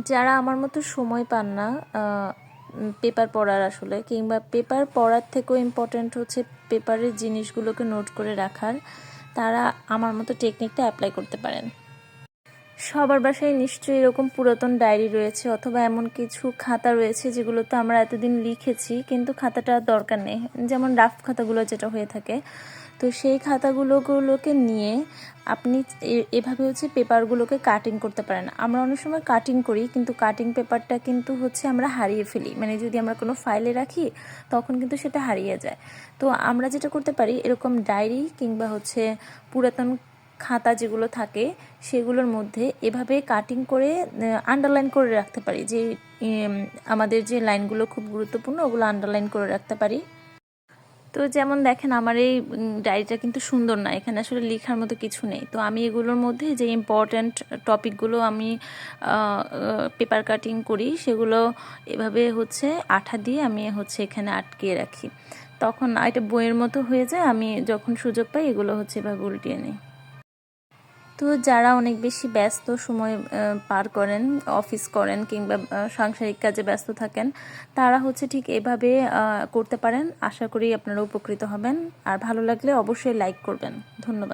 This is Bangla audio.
যারা আমার মতো সময় পান না পেপার পড়ার আসলে, কিংবা পেপার পড়ার থেকেও ইম্পর্ট্যান্ট হচ্ছে পেপারের জিনিসগুলোকে নোট করে রাখার, তারা আমার মতো টেকনিকটা অ্যাপ্লাই করতে পারেন। সবার বাসায় নিশ্চয়ই এরকম পুরাতন ডায়েরি রয়েছে, অথবা এমন কিছু খাতা রয়েছে যেগুলোতে আমরা এতদিন লিখেছি কিন্তু খাতাটা দরকার নেই, যেমন রাফ খাতাগুলো যেটা হয়ে থাকে। তো সেই খাতাগুলোকে নিয়ে আপনি এভাবে হচ্ছে পেপারগুলোকে কাটিং করতে পারেন। আমরা অনেক সময় কাটিং করি কিন্তু কাটিং পেপারটা কিন্তু হচ্ছে আমরা হারিয়ে ফেলি, মানে যদি আমরা কোনো ফাইলে রাখি তখন কিন্তু সেটা হারিয়ে যায়। তো আমরা যেটা করতে পারি, এরকম ডায়েরি কিংবা হচ্ছে পুরাতন খাতা যেগুলো থাকে সেগুলোর মধ্যে এভাবে কাটিং করে আন্ডারলাইন করে রাখতে পারি, যে আমাদের যে লাইনগুলো খুব গুরুত্বপূর্ণ ওগুলো আন্ডারলাইন করে রাখতে পারি। তো যেমন দেখেন আমার এই ডায়েরিটা কিন্তু সুন্দর না, এখানে আসলে লেখার মতো কিছু নেই। তো আমি এগুলোর মধ্যে যে ইম্পর্ট্যান্ট টপিকগুলো আমি পেপার কাটিং করি সেগুলো এভাবে হচ্ছে আঠা দিয়ে আমি হচ্ছে এখানে আটকিয়ে রাখি, তখন এটা বইয়ের মতো হয়ে যায়। আমি যখন সুযোগ পাই এগুলো হচ্ছে এভাবে উল্টিয়ে নিই। তো যারা অনেক বেশি ব্যস্ত সময় পার করেন, অফিস করেন কিংবা সাংসারিক কাজে ব্যস্ত থাকেন, তারা হচ্ছে ঠিক এভাবে করতে পারেন। আশা করি আপনারা উপকৃত হবেন, আর ভালো লাগলে অবশ্যই লাইক করবেন। ধন্যবাদ।